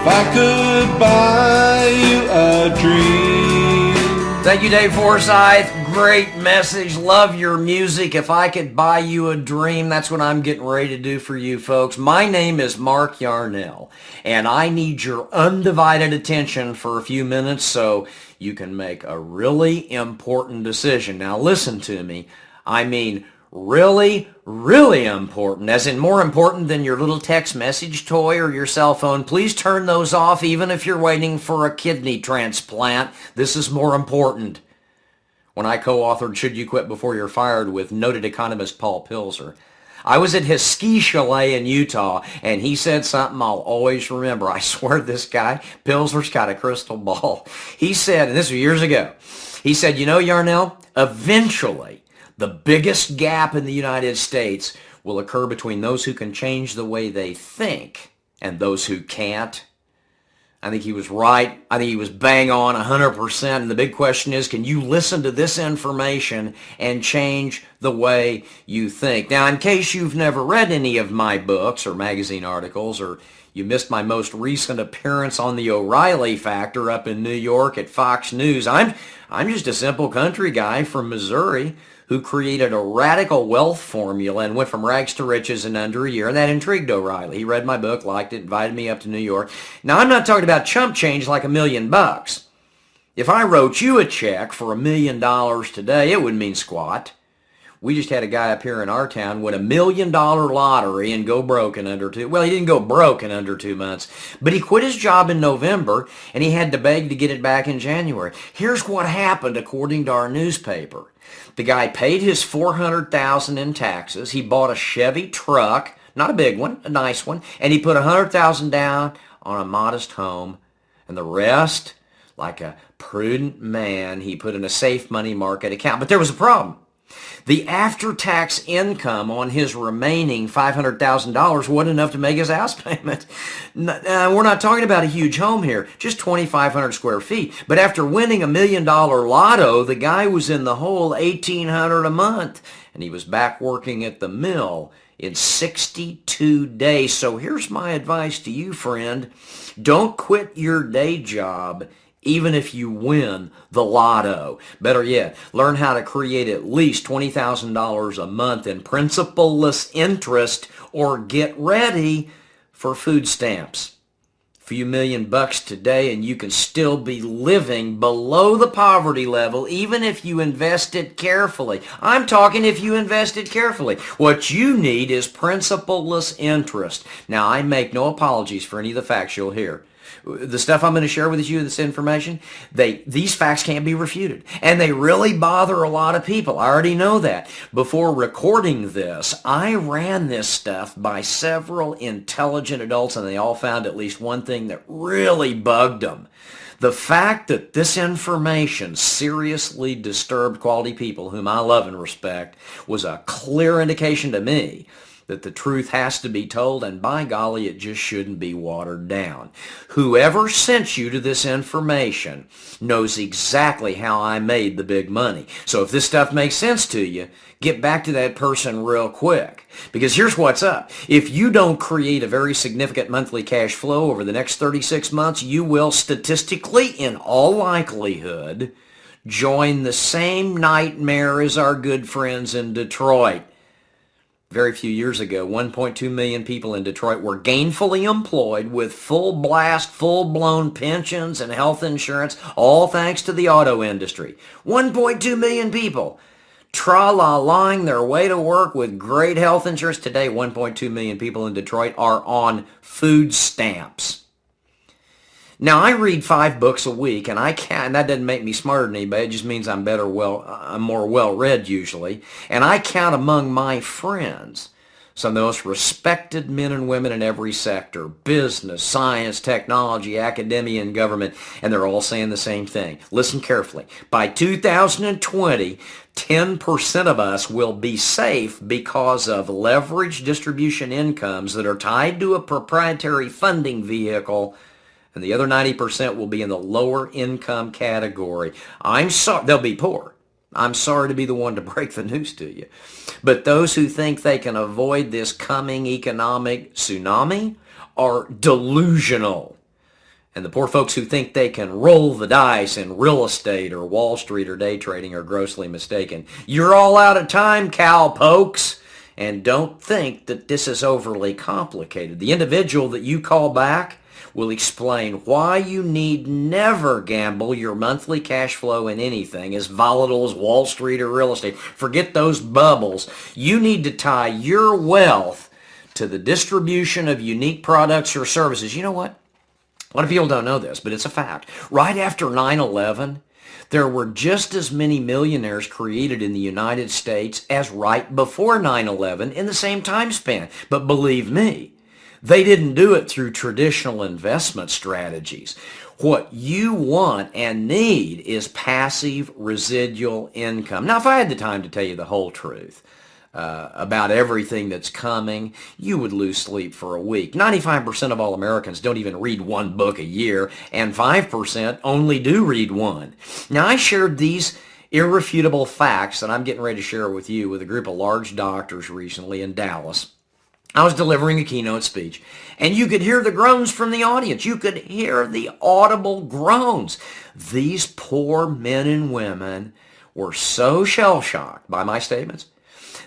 If I could buy you a dream. Thank you, Dave Forsyth. Great message. Love your music. If I could buy you a dream, that's what I'm getting ready to do for you folks. My name is Mark Yarnell, and I need your undivided attention for a few minutes so you can make a really important decision. Now listen to me. I mean really, really important, as in more important than your little text message toy or your cell phone. Please turn those off even if you're waiting for a kidney transplant. This is more important. When I co-authored Should You Quit Before You're Fired with noted economist Paul Pilzer, I was at his ski chalet in Utah, and he said something I'll always remember. I swear this guy, Pilzer's got a crystal ball. He said, and this was years ago, he said, you know, Yarnell, eventually the biggest gap in the United States will occur between those who can change the way they think and those who can't. I think he was right. I think he was bang on 100%. And the big question is, can you listen to this information and change the way you think? Now, in case you've never read any of my books or magazine articles, or you missed my most recent appearance on the O'Reilly Factor up in New York at Fox News, I'm just a simple country guy from Missouri who created a radical wealth formula and went from rags to riches in under a year, and that intrigued O'Reilly. He read my book, liked it, invited me up to New York. Now, I'm not talking about chump change like $1 million. If I wrote you a check for $1 million today, it wouldn't mean squat. We just had a guy up here in our town win $1 million lottery and go broke in under two. Well, he didn't go broke in under 2 months, but he quit his job in November, and he had to beg to get it back in January. Here's what happened according to our newspaper. The guy paid his $400,000 in taxes. He bought a Chevy truck, not a big one, a nice one, and he put $100,000 down on a modest home, and the rest, like a prudent man, he put in a safe money market account. But there was a problem. The after-tax income on his remaining $500,000 wasn't enough to make his house payment. We're not talking about a huge home here, just 2,500 square feet. But after winning $1 million lotto, the guy was in the hole $1,800 a month, and he was back working at the mill in 62 days. So here's my advice to you, friend. Don't quit your day job even if you win the lotto. Better yet, learn how to create at least $20,000 a month in principal-less interest, or get ready for food stamps. A few $1 million today and you can still be living below the poverty level even if you invest it carefully. I'm talking if you invest it carefully. What you need is principal-less interest. Now, I make no apologies for any of the facts you'll hear. The stuff I'm going to share with you, this information, these facts can't be refuted. And they really bother a lot of people. I already know that. Before recording this, I ran this stuff by several intelligent adults, and they all found at least one thing that really bugged them. The fact that this information seriously disturbed quality people whom I love and respect was a clear indication to me that the truth has to be told, and by golly, it just shouldn't be watered down. Whoever sent you to this information knows exactly how I made the big money. So if this stuff makes sense to you, get back to that person real quick. Because here's what's up. If you don't create a very significant monthly cash flow over the next 36 months, you will statistically, in all likelihood, join the same nightmare as our good friends in Detroit. Very few years ago, 1.2 million people in Detroit were gainfully employed with full blast, full-blown pensions and health insurance, all thanks to the auto industry. 1.2 million people tra-la-laing their way to work with great health insurance. Today, 1.2 million people in Detroit are on food stamps. Now, I read 5 books a week, and that doesn't make me smarter than anybody. It just means I'm more well-read usually. And I count among my friends some of the most respected men and women in every sector: business, science, technology, academia, and government. And they're all saying the same thing. Listen carefully. By 2020, 10% of us will be safe because of leveraged distribution incomes that are tied to a proprietary funding vehicle, and the other 90% will be in the lower income category. I'm sorry, they'll be poor. I'm sorry to be the one to break the news to you. But those who think they can avoid this coming economic tsunami are delusional. And the poor folks who think they can roll the dice in real estate or Wall Street or day trading are grossly mistaken. You're all out of time, cowpokes. And don't think that this is overly complicated. The individual that you call back will explain why you need never gamble your monthly cash flow in anything as volatile as Wall Street or real estate. Forget those bubbles. You need to tie your wealth to the distribution of unique products or services. You know what? A lot of people don't know this, but it's a fact. Right after 9/11, there were just as many millionaires created in the United States as right before 9/11 in the same time span. But believe me, they didn't do it through traditional investment strategies. What you want and need is passive residual income. Now, if I had the time to tell you the whole truth about everything that's coming, you would lose sleep for a week. 95% of all Americans don't even read one book a year, and 5% only do read one. Now, I shared these irrefutable facts that I'm getting ready to share with you with a group of large doctors recently in Dallas. I was delivering a keynote speech, and you could hear the groans from the audience. You could hear the audible groans. These poor men and women were so shell-shocked by my statements.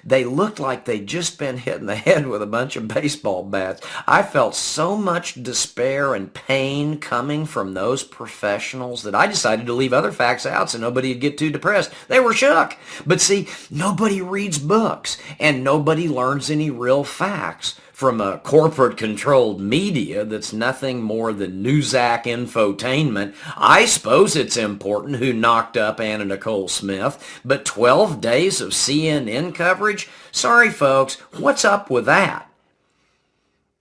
They looked like they'd just been hit in the head with a bunch of baseball bats. I felt so much despair and pain coming from those professionals that I decided to leave other facts out so nobody would get too depressed. They were shook. But see, nobody reads books and nobody learns any real facts from a corporate-controlled media that's nothing more than Newsack infotainment. I suppose it's important who knocked up Anna Nicole Smith, but 12 days of CNN coverage? Sorry, folks, what's up with that?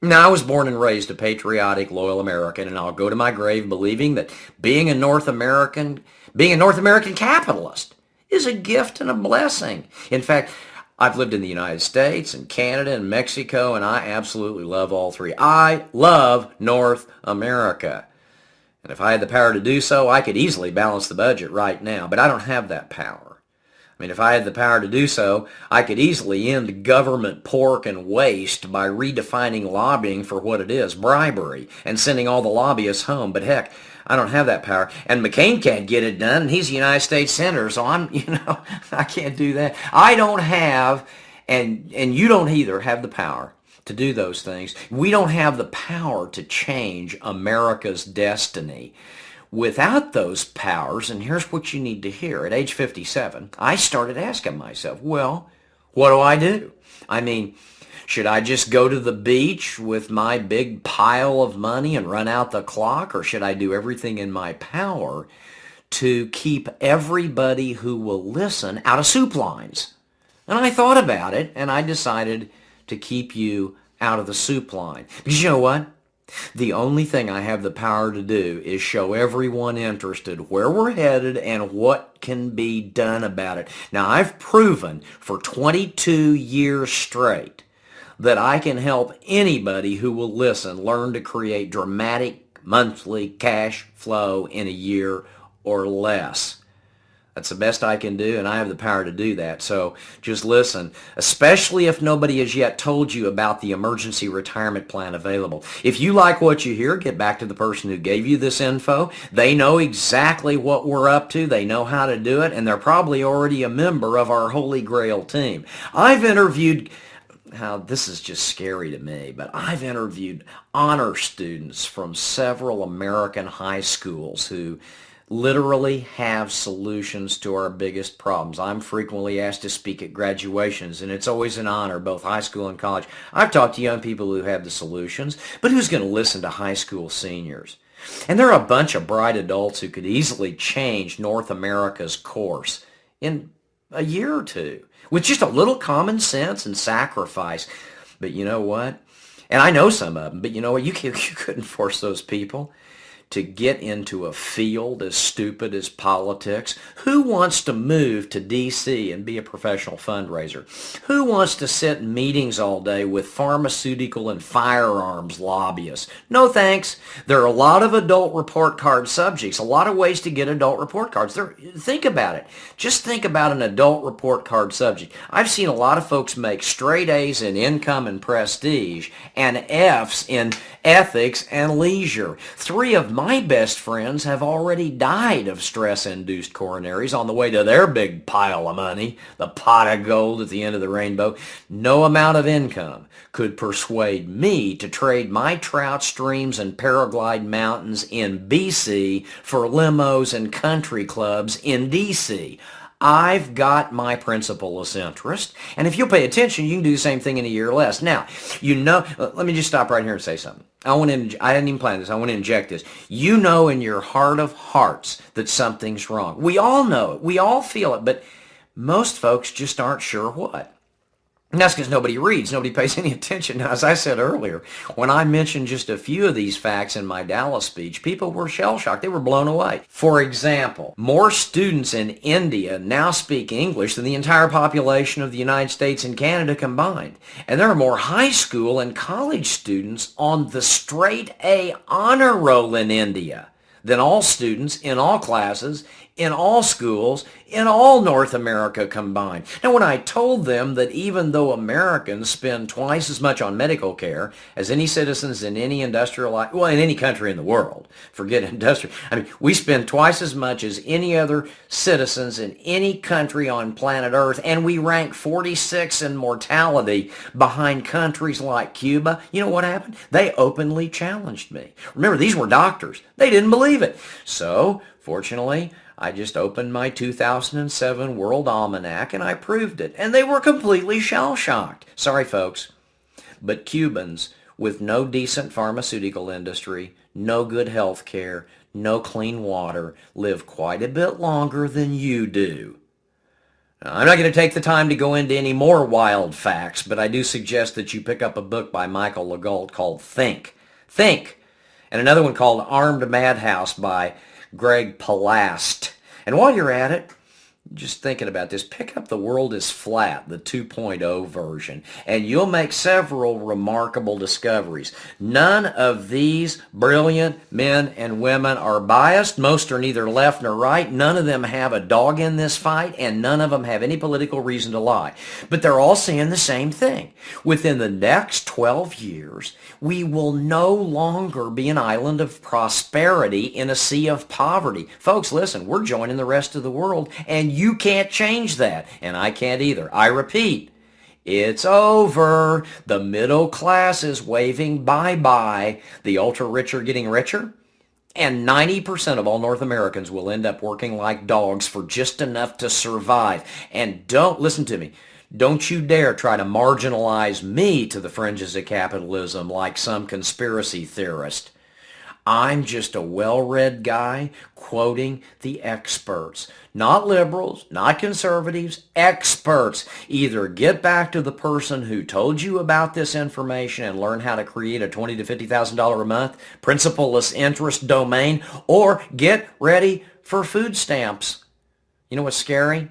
Now, I was born and raised a patriotic, loyal American, and I'll go to my grave believing that being a North American capitalist is a gift and a blessing. In fact, I've lived in the United States and Canada and Mexico, and I absolutely love all three. I love North America. And if I had the power to do so, I could easily balance the budget right now, but I don't have that power. I mean, if I had the power to do so, I could easily end government pork and waste by redefining lobbying for what it is, bribery, and sending all the lobbyists home. But heck, I don't have that power. And McCain can't get it done, and he's a United States Senator, so I can't do that. I don't have, and you don't either, have the power to do those things. We don't have the power to change America's destiny. Without those powers, and here's what you need to hear. At age 57, I started asking myself, well, what do I do? I mean, should I just go to the beach with my big pile of money and run out the clock, or should I do everything in my power to keep everybody who will listen out of soup lines? And I thought about it, and I decided to keep you out of the soup line. Because you know what? The only thing I have the power to do is show everyone interested where we're headed and what can be done about it. Now, I've proven for 22 years straight that I can help anybody who will listen learn to create dramatic monthly cash flow in a year or less. That's the best I can do, and I have the power to do that. So just listen, especially if nobody has yet told you about the emergency retirement plan available. If you like what you hear, get back to the person who gave you this info. They know exactly what we're up to. They know how to do it, and they're probably already a member of our Holy Grail team. I've interviewed... Now, this is just scary to me, but I've interviewed honor students from several American high schools who literally have solutions to our biggest problems. I'm frequently asked to speak at graduations, and it's always an honor, both high school and college. I've talked to young people who have the solutions, but who's going to listen to high school seniors? And there are a bunch of bright adults who could easily change North America's course in a year or two with just a little common sense and sacrifice. But you know what? And I know some of them, but you know what? You couldn't force those people to get into a field as stupid as politics. Who wants to move to D.C. and be a professional fundraiser? Who wants to sit in meetings all day with pharmaceutical and firearms lobbyists? No thanks. There are a lot of adult report card subjects, a lot of ways to get adult report cards. Think about it. Just think about an adult report card subject. I've seen a lot of folks make straight A's in income and prestige and F's in ethics and leisure. 3 of my best friends have already died of stress-induced coronaries on the way to their big pile of money, the pot of gold at the end of the rainbow. No amount of income could persuade me to trade my trout streams and paraglide mountains in BC for limos and country clubs in DC. I've got my principalist interest, and if you'll pay attention, you can do the same thing in a year less. Now, let me just stop right here and say something. I didn't even plan this. I want to inject this. You know in your heart of hearts that something's wrong. We all know it. We all feel it, but most folks just aren't sure what. And that's because nobody reads. Nobody pays any attention. Now, as I said earlier, when I mentioned just a few of these facts in my Dallas speech, people were shell-shocked. They were blown away. For example, more students in India now speak English than the entire population of the United States and Canada combined. And there are more high school and college students on the straight A honor roll in India than all students in all classes, in all schools, in all North America combined. Now, when I told them that even though Americans spend twice as much on medical care as any citizens in any in any country in the world, forget industrial, we spend twice as much as any other citizens in any country on planet Earth, and we rank 46 in mortality behind countries like Cuba. You know what happened? They openly challenged me. Remember, these were doctors. They didn't believe it. So, fortunately, I just opened my 2007 World Almanac and I proved it. And they were completely shell-shocked. Sorry, folks. But Cubans with no decent pharmaceutical industry, no good health care, no clean water, live quite a bit longer than you do. Now, I'm not going to take the time to go into any more wild facts, but I do suggest that you pick up a book by Michael Legault called Think. Think! And another one called Armed Madhouse by Greg Palast. And while you're at it, just thinking about this, pick up The World is Flat, the 2.0 version, and you'll make several remarkable discoveries. None of these brilliant men and women are biased. Most are neither left nor right. None of them have a dog in this fight, and none of them have any political reason to lie. But they're all saying the same thing. Within the next 12 years, we will no longer be an island of prosperity in a sea of poverty. Folks, listen, we're joining the rest of the world, and you can't change that, and I can't either. I repeat, it's over. The middle class is waving bye-bye. The ultra-rich are getting richer, and 90% of all North Americans will end up working like dogs for just enough to survive. And don't, listen to me, don't you dare try to marginalize me to the fringes of capitalism like some conspiracy theorist. I'm just a well-read guy quoting the experts. Not liberals, not conservatives, experts. Either get back to the person who told you about this information and learn how to create a $20,000 to $50,000 a month principalist interest domain, or get ready for food stamps. You know what's scary?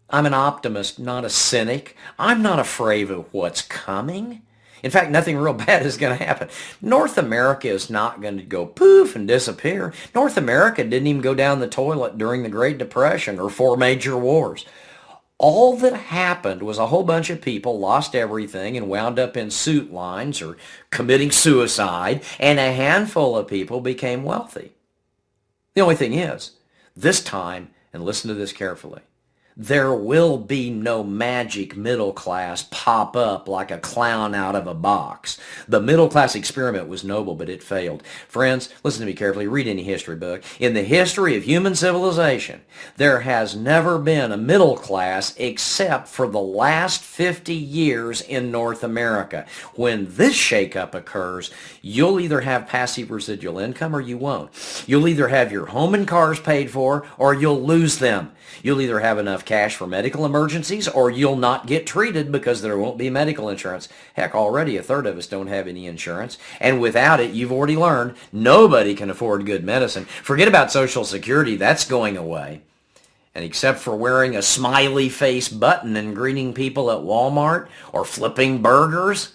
I'm an optimist, not a cynic. I'm not afraid of what's coming. In fact, nothing real bad is going to happen. North America is not going to go poof and disappear. North America didn't even go down the toilet during the Great Depression or 4 major wars. All that happened was a whole bunch of people lost everything and wound up in suit lines or committing suicide, and a handful of people became wealthy. The only thing is, this time, and listen to this carefully, there will be no magic middle class pop up like a clown out of a box. The middle class experiment was noble, but it failed. Friends, listen to me carefully. Read any history book. In the history of human civilization, there has never been a middle class except for the last 50 years in North America. When this shakeup occurs, you'll either have passive residual income or you won't. You'll either have your home and cars paid for or you'll lose them. You'll either have enough cash for medical emergencies or you'll not get treated because there won't be medical insurance. Heck, already a third of us don't have any insurance. And without it, you've already learned, nobody can afford good medicine. Forget about Social Security. That's going away. And except for wearing a smiley face button and greeting people at Walmart or flipping burgers,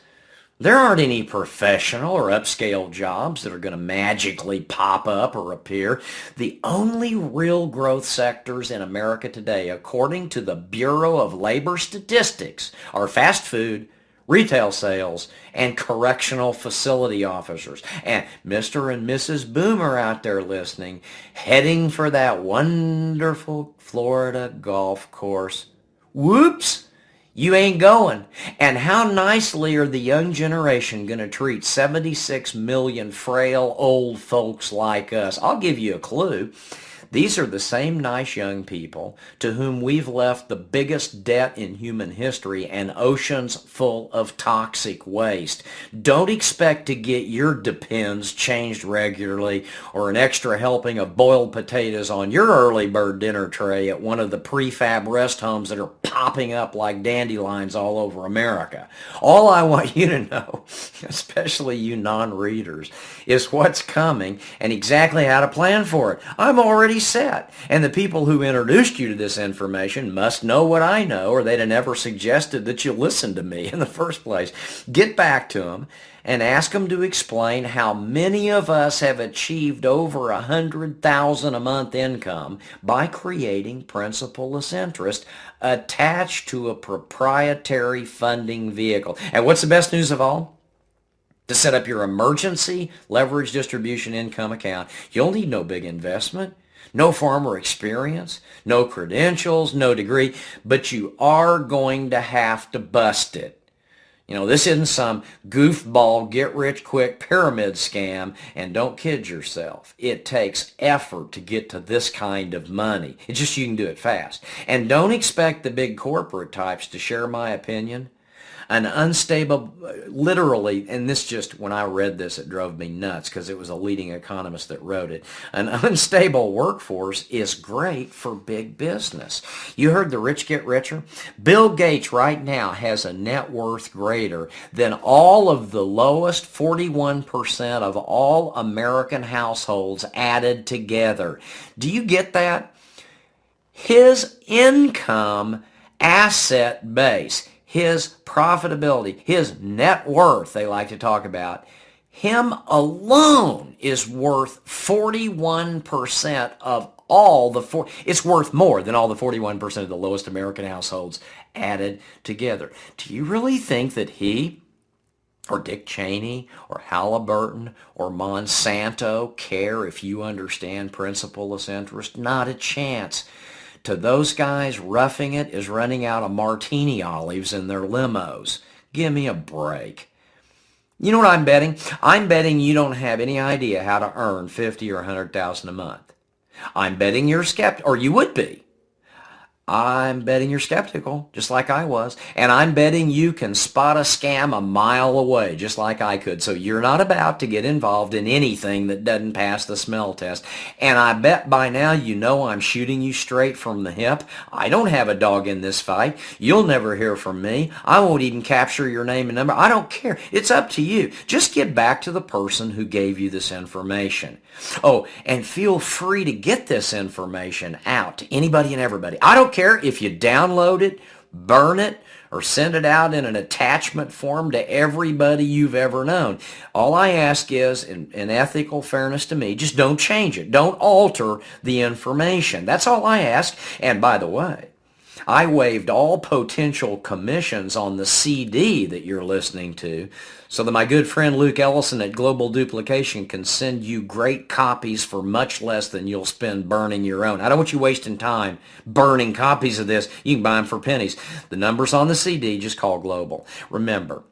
there aren't any professional or upscale jobs that are going to magically pop up or appear. The only real growth sectors in America today, according to the Bureau of Labor Statistics, are fast food, retail sales, and correctional facility officers. And Mr. and Mrs. Boomer out there listening, heading for that wonderful Florida golf course. Whoops! You ain't going. And how nicely are the young generation going to treat 76 million frail old folks like us? I'll give you a clue. These are the same nice young people to whom we've left the biggest debt in human history and oceans full of toxic waste. Don't expect to get your Depends changed regularly or an extra helping of boiled potatoes on your early bird dinner tray at one of the prefab rest homes that are popping up like dandelions all over America. All I want you to know, especially you non-readers, is what's coming and exactly how to plan for it. I'm already set. And the people who introduced you to this information must know what I know, or they'd have never suggested that you listen to me in the first place. Get back to them and ask them to explain how many of us have achieved over $100,000 a month income by creating principal-less interest attached to a proprietary funding vehicle. And what's the best news of all? To set up your emergency leverage distribution income account, you'll need no big investment, no farmer experience, no credentials, no degree, but you are going to have to bust it. You know, this isn't some goofball get-rich-quick pyramid scam, and don't kid yourself. It takes effort to get to this kind of money. It's just you can do it fast. And don't expect the big corporate types to share my opinion. An unstable, literally, and this just, when I read this, it drove me nuts because it was a leading economist that wrote it. An unstable workforce is great for big business. You heard the rich get richer? Bill Gates right now has a net worth greater than all of the lowest 41% of all American households added together. Do you get that? His income asset base, his profitability, his net worth, they like to talk about, him alone is worth 41% of all the it's worth more than all the 41% of the lowest American households added together. Do you really think that he or Dick Cheney or Halliburton or Monsanto care if you understand principal-less interest? Not a chance. To those guys, roughing it is running out of martini olives in their limos. Give me a break. You know what I'm betting? I'm betting you don't have any idea how to earn $50,000 or $100,000 a month. I'm betting you're skeptical, or you would be. I'm betting you're skeptical, just like I was. And I'm betting you can spot a scam a mile away, just like I could. So you're not about to get involved in anything that doesn't pass the smell test. And I bet by now you know I'm shooting you straight from the hip. I don't have a dog in this fight. You'll never hear from me. I won't even capture your name and number. I don't care. It's up to you. Just get back to the person who gave you this information. Oh, and feel free to get this information out to anybody and everybody. I don't care if you download it, burn it, or send it out in an attachment form to everybody you've ever known. All I ask is, in ethical fairness to me, just don't change it. Don't alter the information. That's all I ask. And by the way, I waived all potential commissions on the CD that you're listening to so that my good friend Luke Ellison at Global Duplication can send you great copies for much less than you'll spend burning your own. I don't want you wasting time burning copies of this. You can buy them for pennies. The number's on the CD. Just call Global. Remember,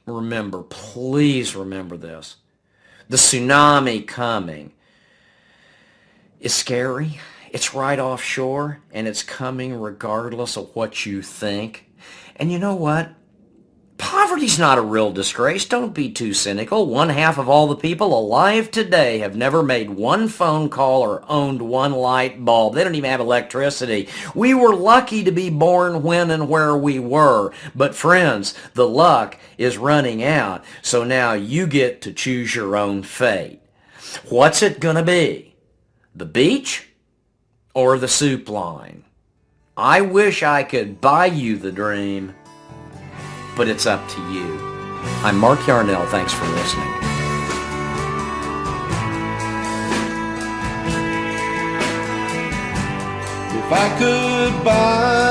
please remember this. The tsunami coming is scary. It's right offshore, and it's coming regardless of what you think. And you know what? Poverty's not a real disgrace. Don't be too cynical. 1/2 of all the people alive today have never made one phone call or owned one light bulb. They don't even have electricity. We were lucky to be born when and where we were. But friends, the luck is running out. So now you get to choose your own fate. What's it gonna be? The beach? Or the soup line? I wish I could buy you the dream, but it's up to you. I'm Mark Yarnell. Thanks for listening. If I could buy